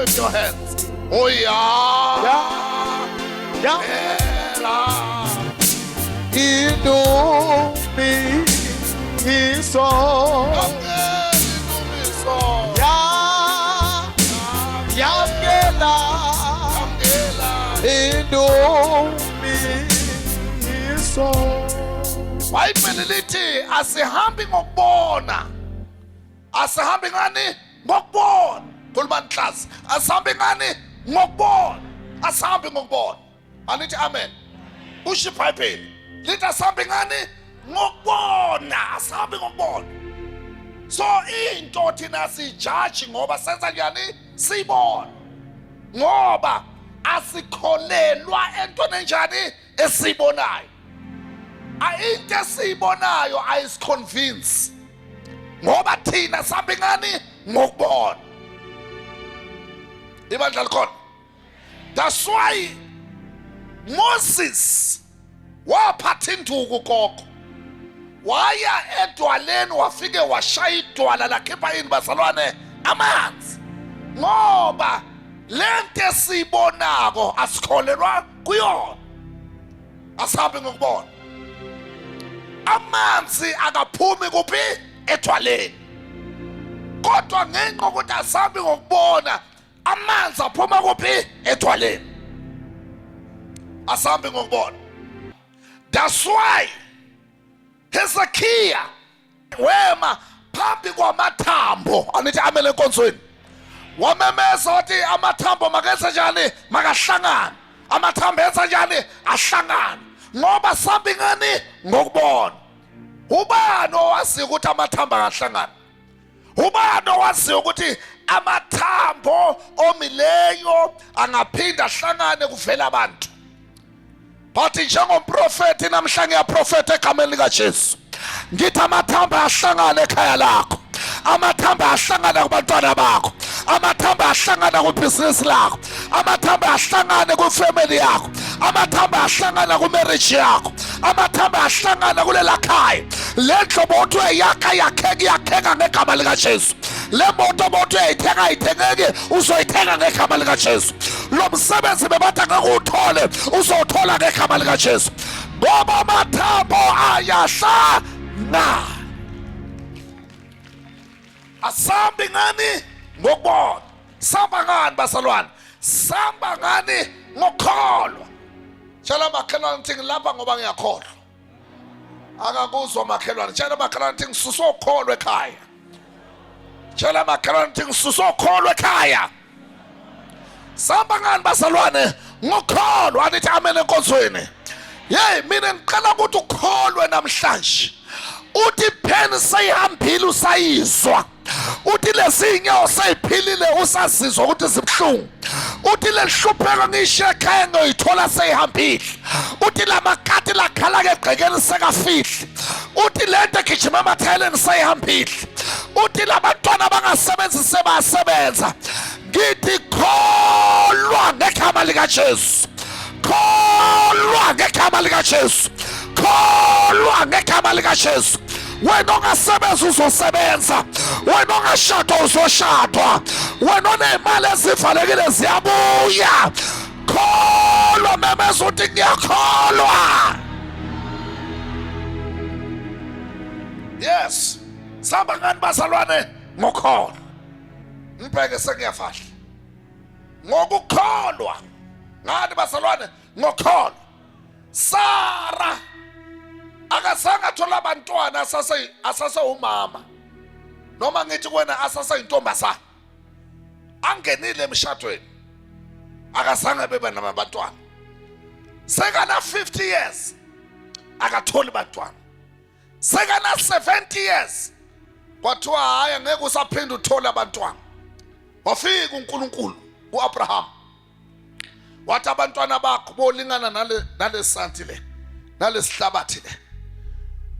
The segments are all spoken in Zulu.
wave your hands. Oh yeah. Yeah. Indomie iso. Yamgela. Indomie iso. Bible lithi asihambi ngokubona. Asihambi ngani? Ngokubona. Khuluma nhlasi. Asihambi ngani? Ngokubona. Asihambi ngokubona. Anithi amen. Usho iBhayibheli. Lithi asihambi ngani? Ngokubona. Asihambi ngokubona. So into thina sijudge ngoba senza njani? Sibona. Ngoba asikholelwa entweni enjani esibonayo. Into esibonayo ayisiconvince. Ngoba thina sihambe ngani? Ngokubona. Ibandla likhona. That's why Moses waphatha induku koko. Waya edwaleni wafike washaya idwala lakhipha ini bazalwane amanzi. Ngoba lento esibonako asikholelwa kuyona. Asihambe ngokubona. Amanzi akaphumi kuphi? Edwaleni. Kodwa ngenxa ukuthi asihambi ngokubona, amanzi aphuma kuphi? Edwaleni. Asihambi ngokubona. That's why Hezekiah wema phambi kwamathambo. Anithi amele enkonzweni. Wamemeza wathi amathambo makenze njani? Makahlangane. Amathambo enza njani? Ahlangane. Ngoba sihambi ngani? Ngokubona. Ubani owazi ukuthi amathambo angahlangana? Ubani owazi ukuthi amathambo omileyo angaphinda ahlangane kuvela abantu? But njengomprofeti namhlanje ngiyaprofeta egameni likaJesu. Ngithi amathambo ahlangane ekhaya lakho. Amathambo ahlangana kubantwana bakho. Amathambo ahlangana kubhizinisi lakho. Amathambo ahlangane kufamily yakho. Amathambo ahlangana kumarriage yakho. Amathambo ahlangana kulela khaya. Le nhlobo othi uyakha yakheka ngegama likaJesu. Le moto uyayithengeke uzoyithenga ngegama likaJesu. Lo msebenzi bebatha ngakuthola uzothola ngegama likaJesu. Ngoba amathambo ayahlangana. Asihambi ngani? Ngokubona. Samba ngani bazalwane? Samba ngani? Ngokholwa. Tshela makhelwane ukuthi ngilapha ngoba ngiyakholwa. Akakuzwa makhelwane. Tshela makhelwane ukuthi ngisusa ukholwa ekhaya. Tshela makhelwane ukuthi ngisusa ukholwa ekhaya. Samba ngani bazalwane? Ngokholwa. Anithi amen enkonzweni. Hey, mina ngicela ukuthi ukholwe namhlanje. Uthi pheni sayihambile usayizwa. Uthi lezinyawo sayiphilile usazizwa ukuthi zibhlungu. Uthi lehlupheko ngisho ekhaya ngoyithola sayihambile. Uthi lamakati lakhala ke egqekeni sekafihli. Uthi lento egijima emathayeleni sayihambile. Uthi labantwana bangasebenzi sebasebenza. Ngithi kholwa ngegama likaJesu. Kholwa ngegama likaJesu. Kholwa ngegama likaJesu. Wena ongasebenza uzosebenza. Wena ongashadwa uzoshadwa. Wena onemali ezivalekile ziyabuya. Kholwa memeza uthi ngiyakholwa. Yes. Samba ngani bazalwane? Ngokholwa. Ngibheke sekuyafahla. Ngokukholwa. Ngani bazalwane? Ngokholwa. Sara akazange athola abantwana asase umama. Noma ngithi kuwena asase intombazana. Angenile emshadweni. Akazange bebe nabantwana. Sekana 50 years akatholi bantwana. Sekana 70 years kwathiwa hayi ngeke usaphinda uthola abantwana. Wafika uNkulunkulu kuAbraham. Wathi abantwana bakho bolingana nalesanti le. Nalesihlabathi le.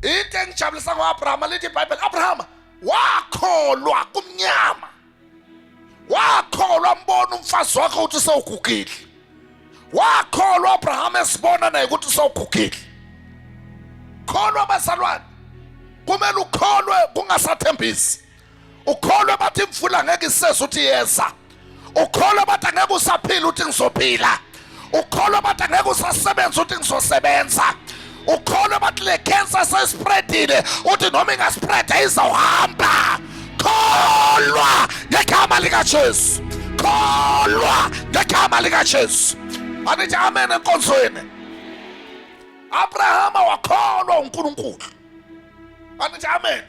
Into engijabulisa ngoAbraham lithi iBhayibheli Abraham wakholwa kumnyama. Wakholwa mbona umfazi wakhe uthi sewugugile. Wakholwa Abraham esibona naye ukuthi sewugugile. Kholwa bazalwane. Kumele ukholwe kungasathembisi. Ukholwe bathi imfula ngeke isese uthi yeza. Ukholwe bathi angeke usaphila uthi ngizophila. Ukholwa bathi angeke usasebenza uthi ngizosebenza. Ukholwa bathi le cancer sespreadile uthi noma ingaspreada izawuhamba. Kholwa ngegama likaJesu. Kholwa ngegama likaJesu. Anithi amen enkonzweni. Abrahama wakholwa uNkulunkulu. Anithi amen.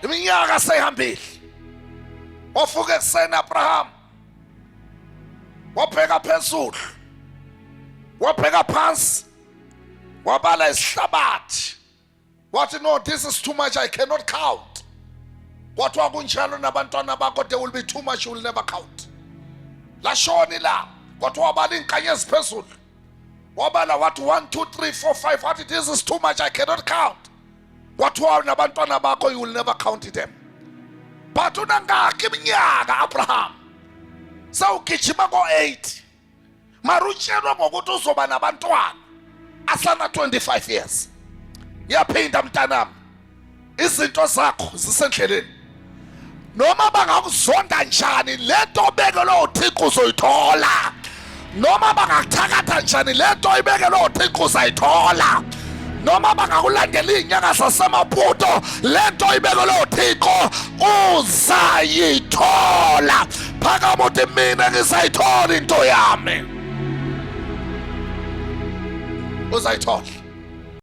Iminyaka seyihambile. Wafuka ekuseni Abraham. Wabheka phezulu. Wabheka phansi. Wabala isihlabathi. Wathi no, this is too much, I cannot count. Kwathiwa kunjalo nabantwana bakho, there will be too much, you will never count. Lashoni la. Kwathiwa wabala inkanyezi phezulu. Wabala wathi 1 2 3 4 5. Wathi this is too much, I cannot count. Kwathiwa nabantwana bakho, you will never count them. But unangaki iminyaka Abraham. Sawugijima ko-80. Marutshelwa ngokuthi uzoba nabantwana asana 25 years. Yaphinda mntanami. Izinto zakho zisendleleni. Noma bangakuzonda njani lento obekelwe uThixo uzoyithola. Noma bangakuthakatha njani lento oyibekelwe uThixo uzayithola. Noma bangakulandela inyanga sasemaputo lento oyibekelwe uThixo uzayithola. Phakama uthi mina ngizayithola into yami. Uzayithola.